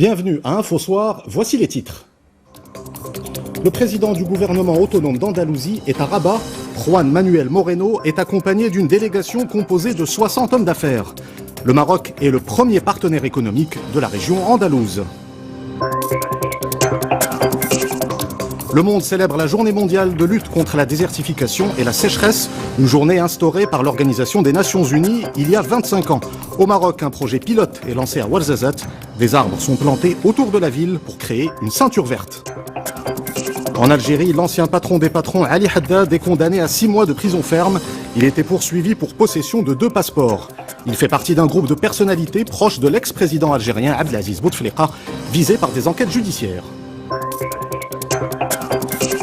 Bienvenue à Infosoir, voici les titres. Le président du gouvernement autonome d'Andalousie est à Rabat. Juan Manuel Moreno est accompagné d'une délégation composée de 60 hommes d'affaires. Le Maroc est le premier partenaire économique de la région andalouse. Le monde célèbre la journée mondiale de lutte contre la désertification et la sécheresse, une journée instaurée par l'Organisation des Nations Unies il y a 25 ans. Au Maroc, un projet pilote est lancé à Ouarzazate. Des arbres sont plantés autour de la ville pour créer une ceinture verte. En Algérie, l'ancien patron des patrons, Ali Haddad, est condamné à 6 mois de prison ferme. Il était poursuivi pour possession de 2 passeports. Il fait partie d'un groupe de personnalités proches de l'ex-président algérien Abdelaziz Bouteflika, visé par des enquêtes judiciaires.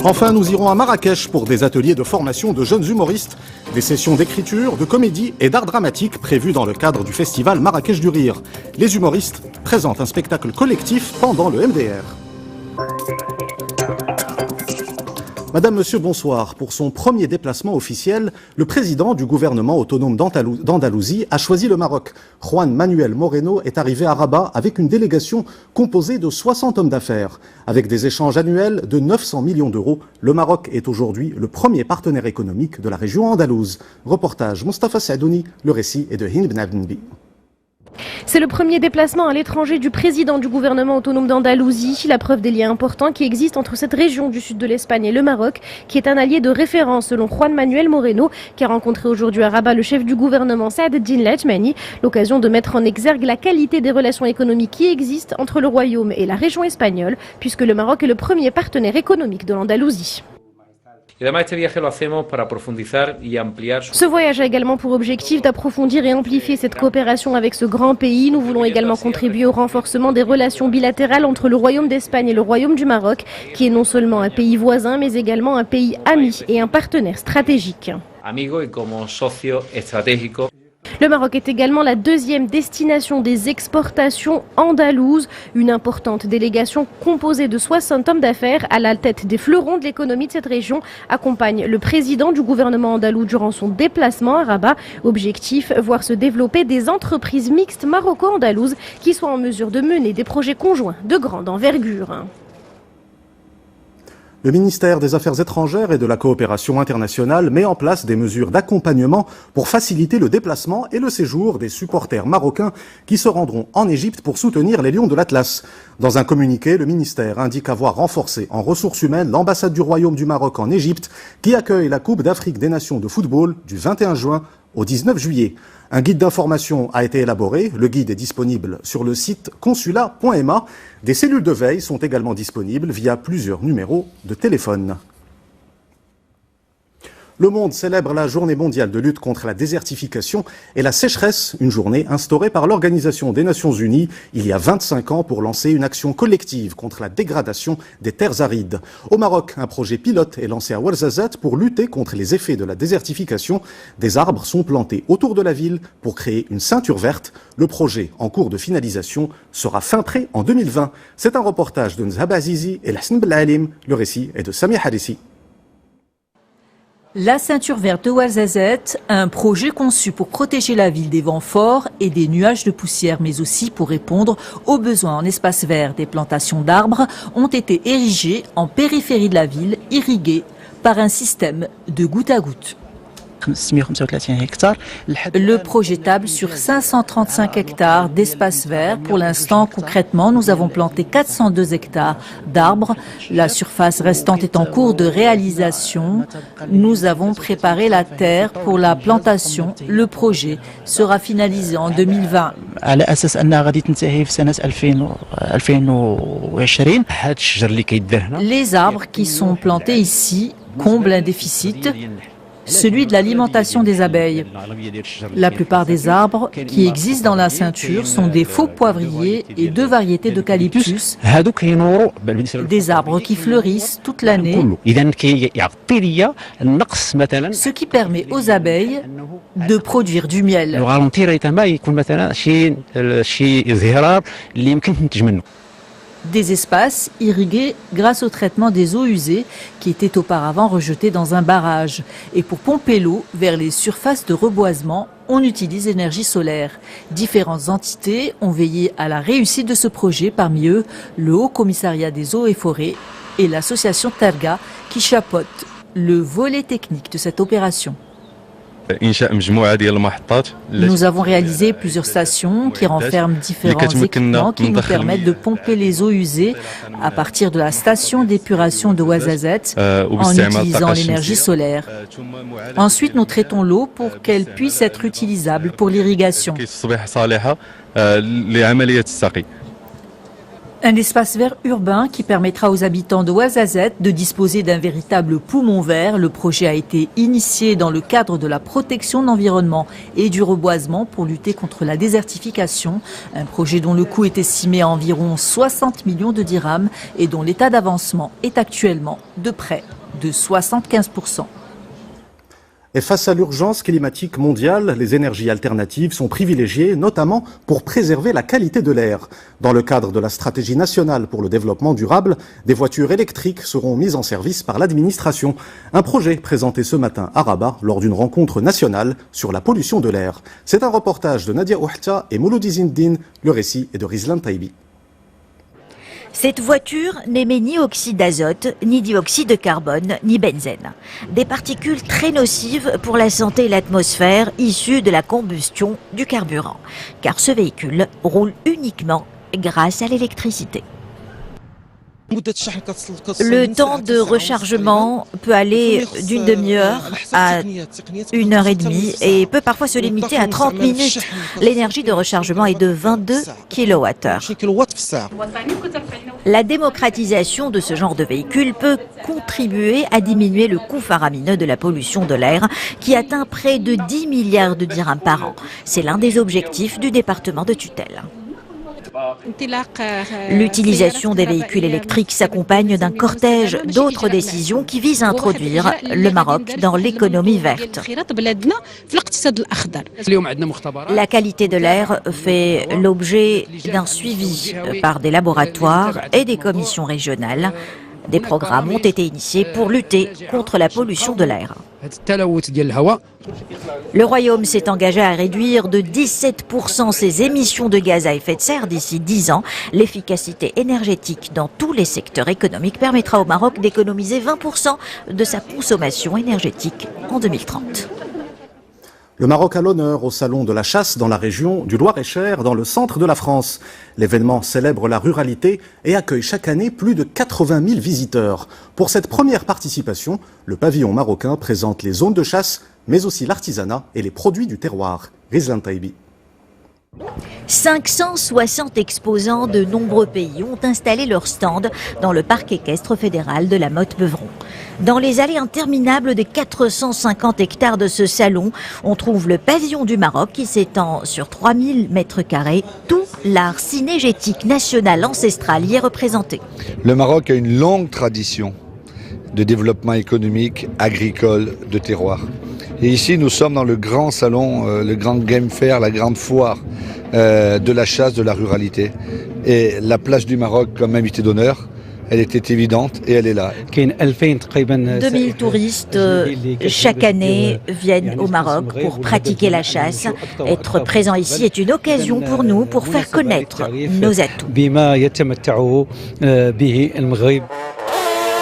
Enfin, nous irons à Marrakech pour des ateliers de formation de jeunes humoristes, des sessions d'écriture, de comédie et d'art dramatique prévues dans le cadre du festival Marrakech du Rire. Les humoristes présentent un spectacle collectif pendant le MDR. Madame, Monsieur, bonsoir. Pour son premier déplacement officiel, le président du gouvernement autonome d'Andalousie a choisi le Maroc. Juan Manuel Moreno est arrivé à Rabat avec une délégation composée de 60 hommes d'affaires. Avec des échanges annuels de 900 millions d'euros, le Maroc est aujourd'hui le premier partenaire économique de la région andalouse. Reportage Mustafa Sadouni, le récit est de Hind Ben Abdenbi. C'est le premier déplacement à l'étranger du président du gouvernement autonome d'Andalousie, la preuve des liens importants qui existent entre cette région du sud de l'Espagne et le Maroc, qui est un allié de référence selon Juan Manuel Moreno, qui a rencontré aujourd'hui à Rabat le chef du gouvernement Saad Eddine Lajmani, l'occasion de mettre en exergue la qualité des relations économiques qui existent entre le royaume et la région espagnole, puisque le Maroc est le premier partenaire économique de l'Andalousie. Ce voyage a également pour objectif d'approfondir et amplifier cette coopération avec ce grand pays. Nous voulons également contribuer au renforcement des relations bilatérales entre le Royaume d'Espagne et le Royaume du Maroc, qui est non seulement un pays voisin, mais également un pays ami et un partenaire stratégique. Le Maroc est également la deuxième destination des exportations andalouses. Une importante délégation composée de 60 hommes d'affaires à la tête des fleurons de l'économie de cette région accompagne le président du gouvernement andalou durant son déplacement à Rabat. Objectif, voir se développer des entreprises mixtes maroco-andalouses qui soient en mesure de mener des projets conjoints de grande envergure. Le ministère des Affaires étrangères et de la coopération internationale met en place des mesures d'accompagnement pour faciliter le déplacement et le séjour des supporters marocains qui se rendront en Égypte pour soutenir les Lions de l'Atlas. Dans un communiqué, le ministère indique avoir renforcé en ressources humaines l'ambassade du Royaume du Maroc en Égypte qui accueille la Coupe d'Afrique des Nations de football du 21 juin au 19 juillet. Un guide d'information a été élaboré. Le guide est disponible sur le site consulat.ma. Des cellules de veille sont également disponibles via plusieurs numéros de téléphone. Le monde célèbre la journée mondiale de lutte contre la désertification et la sécheresse, une journée instaurée par l'Organisation des Nations Unies il y a 25 ans pour lancer une action collective contre la dégradation des terres arides. Au Maroc, un projet pilote est lancé à Ouarzazate pour lutter contre les effets de la désertification. Des arbres sont plantés autour de la ville pour créer une ceinture verte. Le projet, en cours de finalisation, sera fin prêt en 2020. C'est un reportage de Nzhab Azizi et Lassine Belalim. Le récit est de Samia Harissi. La ceinture verte de Ouarzazate, un projet conçu pour protéger la ville des vents forts et des nuages de poussière, mais aussi pour répondre aux besoins en espace vert. Des plantations d'arbres ont été érigées en périphérie de la ville, irriguées par un système de goutte à goutte. Le projet table sur 535 hectares d'espace vert. Pour l'instant, concrètement, nous avons planté 402 hectares d'arbres. La surface restante est en cours de réalisation. Nous avons préparé la terre pour la plantation. Le projet sera finalisé en 2020. Les arbres qui sont plantés ici comblent un déficit, celui de l'alimentation des abeilles. La plupart des arbres qui existent dans la ceinture sont des faux poivriers et 2 variétés d'eucalyptus, des arbres qui fleurissent toute l'année, ce qui permet aux abeilles de produire du miel. Des espaces irrigués grâce au traitement des eaux usées qui étaient auparavant rejetées dans un barrage. Et pour pomper l'eau vers les surfaces de reboisement, on utilise l'énergie solaire. Différentes entités ont veillé à la réussite de ce projet, parmi eux le Haut Commissariat des eaux et forêts et l'association Terga qui chapeaute le volet technique de cette opération. Nous avons réalisé plusieurs stations qui renferment différents équipements qui nous permettent de pomper les eaux usées à partir de la station d'épuration de Ouarzazate en utilisant l'énergie solaire. Ensuite, nous traitons l'eau pour qu'elle puisse être utilisable pour l'irrigation. Un espace vert urbain qui permettra aux habitants de Ouarzazate de disposer d'un véritable poumon vert. Le projet a été initié dans le cadre de la protection de l'environnement et du reboisement pour lutter contre la désertification. Un projet dont le coût est estimé à environ 60 millions de dirhams et dont l'état d'avancement est actuellement de près de 75%. Et face à l'urgence climatique mondiale, les énergies alternatives sont privilégiées, notamment pour préserver la qualité de l'air. Dans le cadre de la stratégie nationale pour le développement durable, des voitures électriques seront mises en service par l'administration. Un projet présenté ce matin à Rabat lors d'une rencontre nationale sur la pollution de l'air. C'est un reportage de Nadia Ouhta et Mouloudi Zindine. Le récit est de Rizlan Taibi. Cette voiture n'émet ni oxyde d'azote, ni dioxyde de carbone, ni benzène. Des particules très nocives pour la santé et l'atmosphère issues de la combustion du carburant. Car ce véhicule roule uniquement grâce à l'électricité. Le temps de rechargement peut aller d'une demi-heure à 1h30 et peut parfois se limiter à 30 minutes. L'énergie de rechargement est de 22 kWh. La démocratisation de ce genre de véhicule peut contribuer à diminuer le coût faramineux de la pollution de l'air qui atteint près de 10 milliards de dirhams par an. C'est l'un des objectifs du département de tutelle. L'utilisation des véhicules électriques s'accompagne d'un cortège d'autres décisions qui visent à introduire le Maroc dans l'économie verte. La qualité de l'air fait l'objet d'un suivi par des laboratoires et des commissions régionales. Des programmes ont été initiés pour lutter contre la pollution de l'air. Le Royaume s'est engagé à réduire de 17% ses émissions de gaz à effet de serre d'ici 10 ans. L'efficacité énergétique dans tous les secteurs économiques permettra au Maroc d'économiser 20% de sa consommation énergétique en 2030. Le Maroc a l'honneur au Salon de la chasse dans la région du Loir-et-Cher, dans le centre de la France. L'événement célèbre la ruralité et accueille chaque année plus de 80 000 visiteurs. Pour cette première participation, le pavillon marocain présente les zones de chasse, mais aussi l'artisanat et les produits du terroir. Rizlan Taibi. 560 exposants de nombreux pays ont installé leur stand dans le parc équestre fédéral de la Motte-Beuvron. Dans les allées interminables des 450 hectares de ce salon, on trouve le pavillon du Maroc qui s'étend sur 3000 mètres carrés. Tout l'art cinégétique national ancestral y est représenté. Le Maroc a une longue tradition de développement économique, agricole, de terroir. Et ici, nous sommes dans le grand salon, le grand game fair, la grande foire de la chasse, de la ruralité. Et la place du Maroc comme invité d'honneur, elle était évidente et elle est là. 2000 touristes chaque année viennent au Maroc pour pratiquer la chasse. Être présent ici est une occasion pour nous pour faire connaître nos atouts.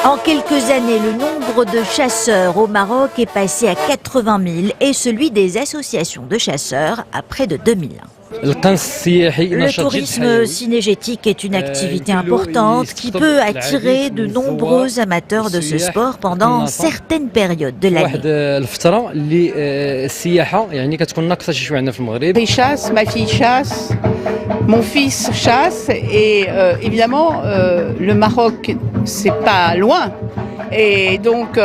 En quelques années, le nombre de chasseurs au Maroc est passé à 80 000 et celui des associations de chasseurs à près de 2000. Le tourisme cinégétique est une activité importante qui peut attirer de nombreux amateurs de ce sport pendant certaines périodes de l'année. Ils chassent, ma fille chasse, mon fils chasse et évidemment le Maroc c'est pas loin. Et donc,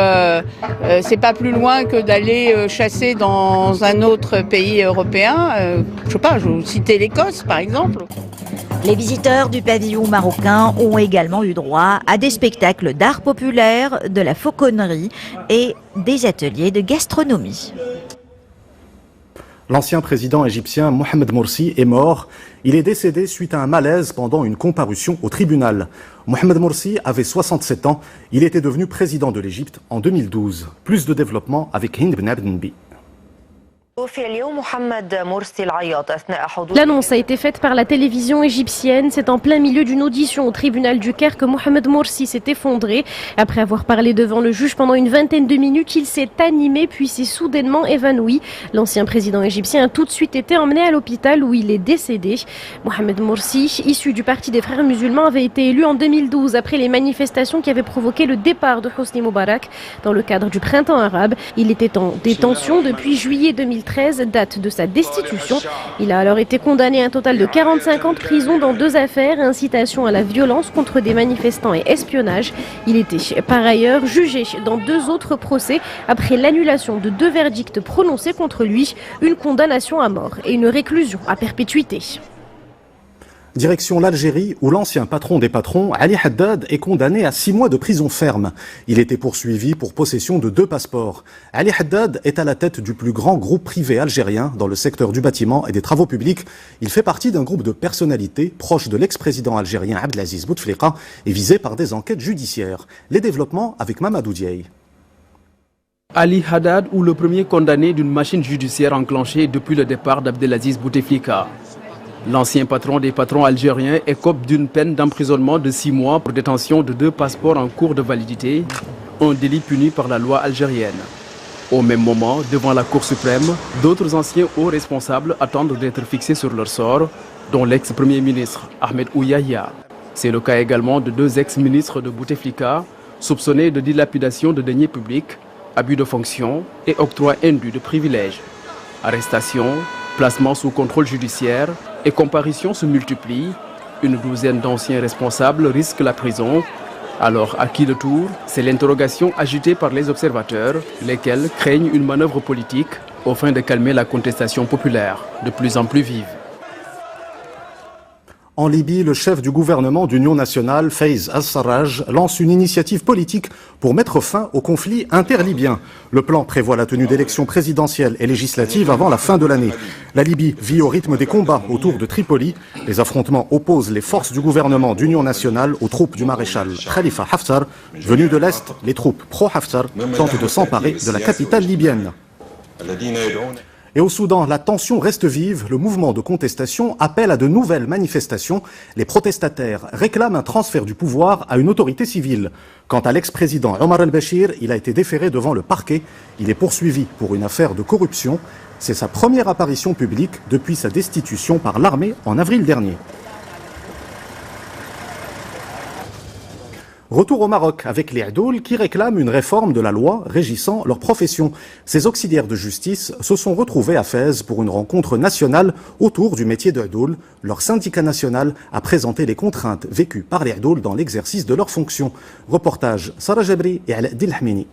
c'est pas plus loin que d'aller chasser dans un autre pays européen. Je sais pas, je vais citer l'Écosse, par exemple. Les visiteurs du pavillon marocain ont également eu droit à des spectacles d'art populaire, de la fauconnerie et des ateliers de gastronomie. L'ancien président égyptien Mohamed Morsi est mort. Il est décédé suite à un malaise pendant une comparution au tribunal. Mohamed Morsi avait 67 ans. Il était devenu président de l'Égypte en 2012. Plus de développement avec Hind Ben Abdenbi. L'annonce a été faite par la télévision égyptienne. C'est en plein milieu d'une audition au tribunal du Caire que Mohamed Morsi s'est effondré. Après avoir parlé devant le juge pendant une vingtaine de minutes, il s'est animé puis s'est soudainement évanoui. L'ancien président égyptien a tout de suite été emmené à l'hôpital où il est décédé. Mohamed Morsi, issu du parti des frères musulmans, avait été élu en 2012 après les manifestations qui avaient provoqué le départ de Hosni Moubarak dans le cadre du printemps arabe. Il était en détention depuis juillet 2013, date de sa destitution. Il a alors été condamné à un total de 45 ans de prison dans 2 affaires, incitation à la violence contre des manifestants et espionnage. Il était par ailleurs jugé dans 2 autres procès après l'annulation de 2 verdicts prononcés contre lui, une condamnation à mort et une réclusion à perpétuité. Direction l'Algérie, où l'ancien patron des patrons, Ali Haddad, est condamné à 6 mois de prison ferme. Il était poursuivi pour possession de 2 passeports. Ali Haddad est à la tête du plus grand groupe privé algérien dans le secteur du bâtiment et des travaux publics. Il fait partie d'un groupe de personnalités proches de l'ex-président algérien Abdelaziz Bouteflika et visé par des enquêtes judiciaires. Les développements avec Mamadou Diaye. Ali Haddad, ou le premier condamné d'une machine judiciaire enclenchée depuis le départ d'Abdelaziz Bouteflika. L'ancien patron des patrons algériens écope d'une peine d'emprisonnement de 6 mois pour détention de 2 passeports en cours de validité, un délit puni par la loi algérienne. Au même moment, devant la Cour suprême, d'autres anciens hauts responsables attendent d'être fixés sur leur sort, dont l'ex-premier ministre Ahmed Ouyahia. C'est le cas également de 2 ex-ministres de Bouteflika, soupçonnés de dilapidation de deniers publics, abus de fonction et octroi indu de privilèges. Arrestation, placement sous contrôle judiciaire et comparutions se multiplient. Une douzaine d'anciens responsables risquent la prison. Alors, à qui le tour? C'est l'interrogation agitée par les observateurs, lesquels craignent une manœuvre politique au fin de calmer la contestation populaire, de plus en plus vive. En Libye, le chef du gouvernement d'Union nationale, Faiz al-Sarraj, lance une initiative politique pour mettre fin au conflit interlibyen. Le plan prévoit la tenue d'élections présidentielles et législatives avant la fin de l'année. La Libye vit au rythme des combats autour de Tripoli. Les affrontements opposent les forces du gouvernement d'Union nationale aux troupes du maréchal Khalifa Haftar. Venues de l'Est, les troupes pro-Haftar tentent de s'emparer de la capitale libyenne. Et au Soudan, la tension reste vive. Le mouvement de contestation appelle à de nouvelles manifestations. Les protestataires réclament un transfert du pouvoir à une autorité civile. Quant à l'ex-président Omar al-Bashir, il a été déféré devant le parquet. Il est poursuivi pour une affaire de corruption. C'est sa première apparition publique depuis sa destitution par l'armée en avril dernier. Retour au Maroc avec les Adoul qui réclament une réforme de la loi régissant leur profession. Ces auxiliaires de justice se sont retrouvés à Fès pour une rencontre nationale autour du métier de Adoul. Leur syndicat national a présenté les contraintes vécues par les Adoul dans l'exercice de leurs fonctions. Reportage Sarah Jabri et Al-Dil Hamini.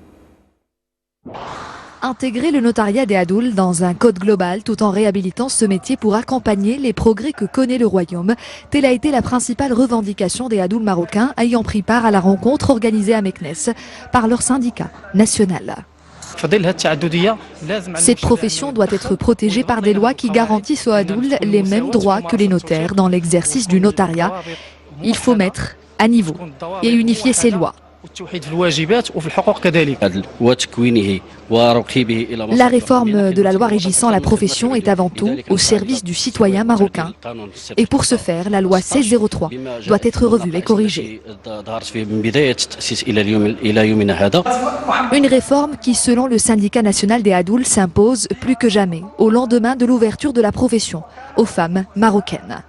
Intégrer le notariat des Adoul dans un code global tout en réhabilitant ce métier pour accompagner les progrès que connaît le royaume. Telle a été la principale revendication des Adoul marocains ayant pris part à la rencontre organisée à Meknès par leur syndicat national. Cette profession doit être protégée par des lois qui garantissent aux Adoul les mêmes droits que les notaires dans l'exercice du notariat. Il faut mettre à niveau et unifier ces lois. La réforme de la loi régissant la profession est avant tout au service du citoyen marocain. Et pour ce faire, la loi 1603 doit être revue et corrigée. Une réforme qui, selon le syndicat national des Adoul, s'impose plus que jamais au lendemain de l'ouverture de la profession aux femmes marocaines.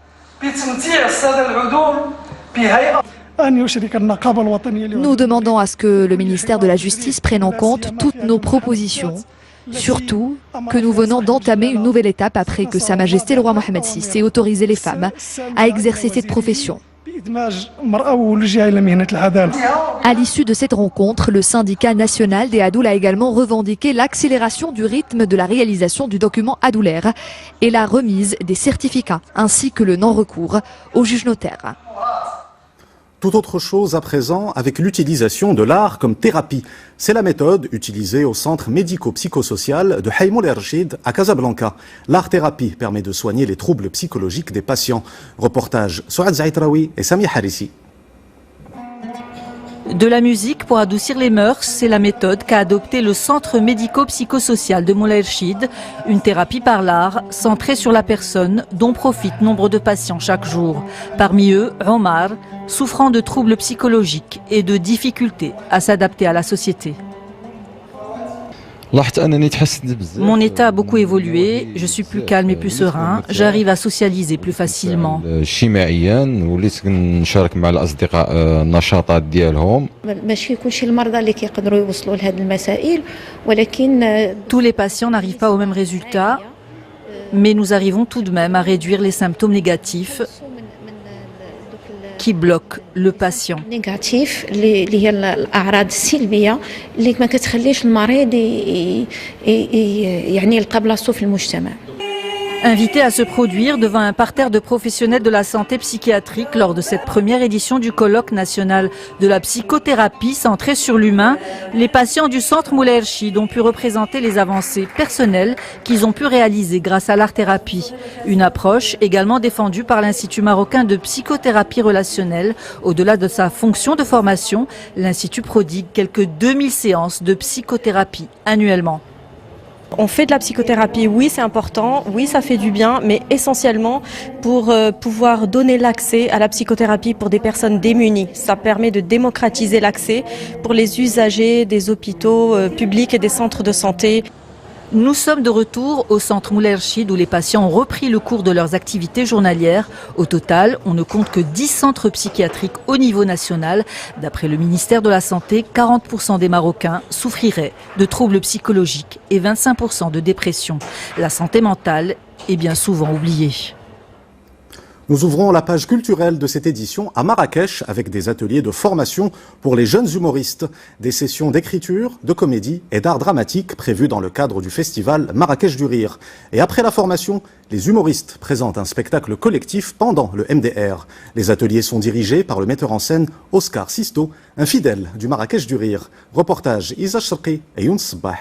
Nous demandons à ce que le ministère de la Justice prenne en compte toutes nos propositions, surtout que nous venons d'entamer une nouvelle étape après que Sa Majesté le roi Mohamed VI ait autorisé les femmes à exercer cette profession. À l'issue de cette rencontre, le syndicat national des Adoul a également revendiqué l'accélération du rythme de la réalisation du document adoulaire et la remise des certificats, ainsi que le non-recours au juge notaire. Tout autre chose à présent avec l'utilisation de l'art comme thérapie. C'est la méthode utilisée au centre médico-psychosocial de Haïm El Rachid à Casablanca. L'art-thérapie permet de soigner les troubles psychologiques des patients. Reportage Souad Zaïtraoui et Sami Harissi. De la musique pour adoucir les mœurs, c'est la méthode qu'a adoptée le centre médico-psychosocial de Moulay Rachid, une thérapie par l'art centrée sur la personne dont profitent nombre de patients chaque jour. Parmi eux, Omar, souffrant de troubles psychologiques et de difficultés à s'adapter à la société. Mon état a beaucoup évolué, je suis plus calme et plus serein, j'arrive à socialiser plus facilement. Tous les patients n'arrivent pas au même résultat, mais nous arrivons tout de même à réduire les symptômes négatifs qui bloquent le patient. Invité à se produire devant un parterre de professionnels de la santé psychiatrique lors de cette première édition du colloque national de la psychothérapie centrée sur l'humain, les patients du centre Moulay Rachid ont pu représenter les avancées personnelles qu'ils ont pu réaliser grâce à l'art-thérapie. Une approche également défendue par l'Institut marocain de psychothérapie relationnelle. Au-delà de sa fonction de formation, l'Institut prodigue quelques 2000 séances de psychothérapie annuellement. On fait de la psychothérapie, oui c'est important, oui ça fait du bien, mais essentiellement pour pouvoir donner l'accès à la psychothérapie pour des personnes démunies. Ça permet de démocratiser l'accès pour les usagers des hôpitaux publics et des centres de santé. Nous sommes de retour au centre Moulay Rachid où les patients ont repris le cours de leurs activités journalières. Au total, on ne compte que 10 centres psychiatriques au niveau national. D'après le ministère de la Santé, 40% des Marocains souffriraient de troubles psychologiques et 25% de dépression. La santé mentale est bien souvent oubliée. Nous ouvrons la page culturelle de cette édition à Marrakech avec des ateliers de formation pour les jeunes humoristes, des sessions d'écriture, de comédie et d'art dramatique prévues dans le cadre du festival Marrakech du Rire. Et après la formation, les humoristes présentent un spectacle collectif pendant le MDR. Les ateliers sont dirigés par le metteur en scène Oscar Sisto, un fidèle du Marrakech du Rire. Reportage Isa Shrqi et Younes Sabah.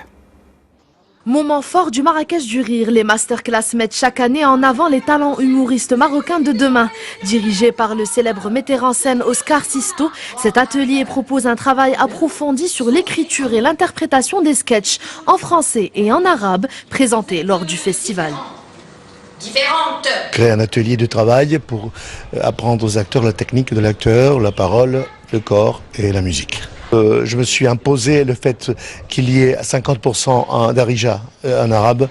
Moment fort du Marrakech du Rire, les masterclass mettent chaque année en avant les talents humoristes marocains de demain. Dirigé par le célèbre metteur en scène Oscar Sisto, cet atelier propose un travail approfondi sur l'écriture et l'interprétation des sketchs en français et en arabe présentés lors du festival. Créer un atelier de travail pour apprendre aux acteurs la technique de l'acteur, la parole, le corps et la musique. Je me suis imposé le fait qu'il y ait 50% d'Arija en arabe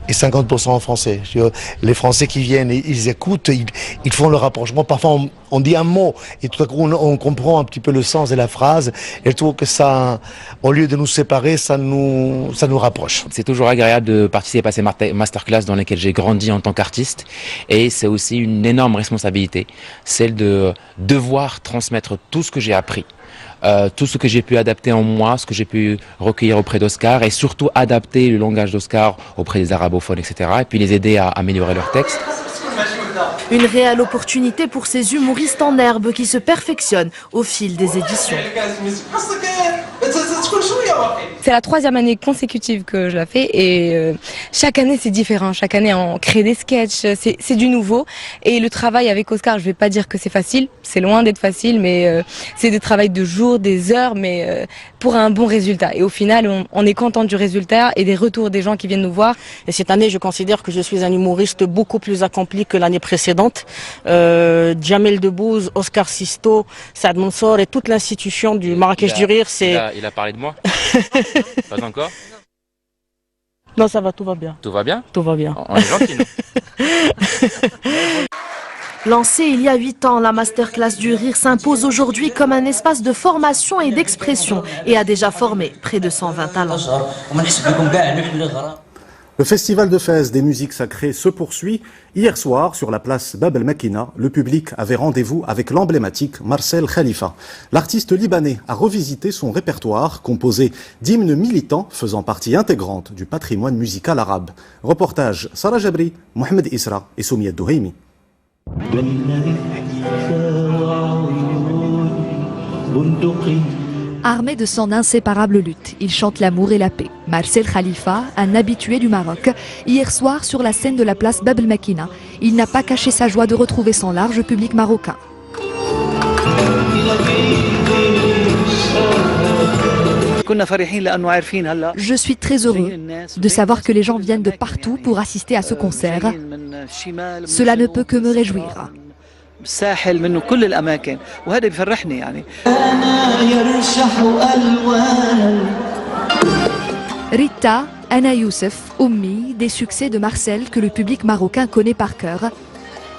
et 50% en français. Les Français qui viennent, ils écoutent, ils font le rapprochement. Parfois on dit un mot et tout à coup on comprend un petit peu le sens de la phrase. Et je trouve que ça, au lieu de nous séparer, ça nous rapproche. C'est toujours agréable de participer à ces masterclass dans lesquelles j'ai grandi en tant qu'artiste. Et c'est aussi une énorme responsabilité, celle de devoir transmettre tout ce que j'ai appris. Tout ce que j'ai pu adapter en moi, ce que j'ai pu recueillir auprès d'Oscar et surtout adapter le langage d'Oscar auprès des arabophones, etc. Et puis les aider à améliorer leurs textes. Une réelle opportunité pour ces humoristes en herbe qui se perfectionnent au fil des éditions. C'est la 3e année consécutive que je la fais et chaque année c'est différent. Chaque année on crée des sketchs, c'est du nouveau. Et le travail avec Oscar, je vais pas dire que c'est facile, c'est loin d'être facile, mais c'est des travails de jours, des heures, mais pour un bon résultat. Et au final, on est content du résultat et des retours des gens qui viennent nous voir. Et cette année, je considère que je suis un humoriste beaucoup plus accompli que l'année précédente. Jamel Debbouze, Oscar Sisto, Saad Mansour et toute l'institution du Marrakech du Rire, c'est... Il a parlé de moi. Pas encore? Non, ça va, tout va bien. Tout va bien? Tout va bien. On est gentil, non? Lancée il y a 8 ans, la masterclass du Rire s'impose aujourd'hui comme un espace de formation et d'expression et a déjà formé près de 120 talents. Le festival de Fès des musiques sacrées se poursuit. Hier soir, sur la place Bab el Makina, le public avait rendez-vous avec l'emblématique Marcel Khalifa. L'artiste libanais a revisité son répertoire composé d'hymnes militants faisant partie intégrante du patrimoine musical arabe. Reportage Sarah Jabri, Mohamed Isra et Soumia Douhaimi. Armé de son inséparable lutte, il chante l'amour et la paix. Marcel Khalifa, un habitué du Maroc, hier soir sur la scène de la place Bab el Makina, il n'a pas caché sa joie de retrouver son large public marocain. Je suis très heureux de savoir que les gens viennent de partout pour assister à ce concert. Cela ne peut que me réjouir. Rita, Anna Youssef, Oummi, des succès de Marcel que le public marocain connaît par cœur,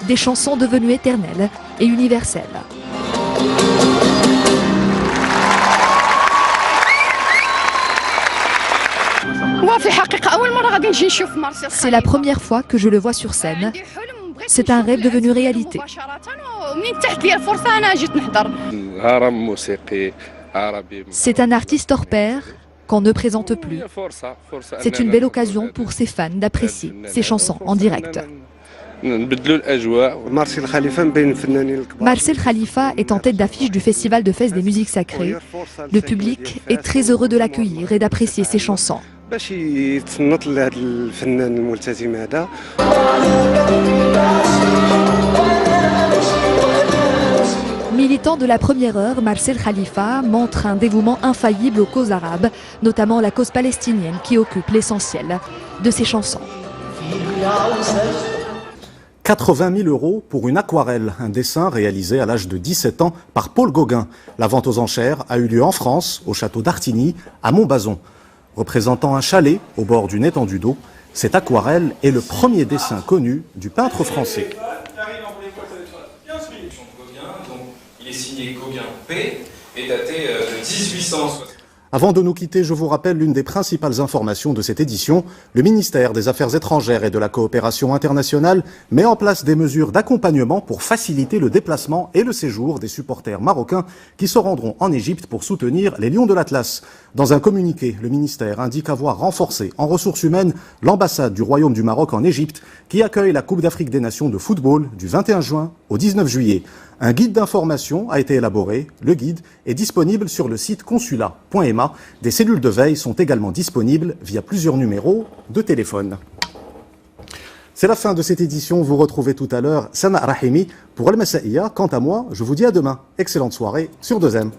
des chansons devenues éternelles et universelles. C'est la première fois que je le vois sur scène. C'est un rêve devenu réalité. C'est un artiste hors pair qu'on ne présente plus. C'est une belle occasion pour ses fans d'apprécier ses chansons en direct. Marcel Khalifa est en tête d'affiche du Festival de Fès des musiques sacrées. Le public est très heureux de l'accueillir et d'apprécier ses chansons. Militant de la première heure, Marcel Khalifa montre un dévouement infaillible aux causes arabes, notamment la cause palestinienne qui occupe l'essentiel de ses chansons. 80 000 € pour une aquarelle, un dessin réalisé à l'âge de 17 ans par Paul Gauguin. La vente aux enchères a eu lieu en France, au château d'Artigny, à Montbazon. Représentant un chalet au bord d'une étendue d'eau, cette aquarelle est le premier dessin connu du peintre français. Il est signé Gauguin P et daté de 1860. Avant de nous quitter, je vous rappelle l'une des principales informations de cette édition. Le ministère des Affaires étrangères et de la coopération internationale met en place des mesures d'accompagnement pour faciliter le déplacement et le séjour des supporters marocains qui se rendront en Égypte pour soutenir les Lions de l'Atlas. Dans un communiqué, le ministère indique avoir renforcé en ressources humaines l'ambassade du Royaume du Maroc en Égypte qui accueille la Coupe d'Afrique des Nations de football du 21 juin au 19 juillet. Un guide d'information a été élaboré. Le guide est disponible sur le site consulat.ma. Des cellules de veille sont également disponibles via plusieurs numéros de téléphone. C'est la fin de cette édition. Vous retrouvez tout à l'heure Sana Rahimi pour Al Masaïa. Quant à moi, je vous dis à demain. Excellente soirée sur 2M.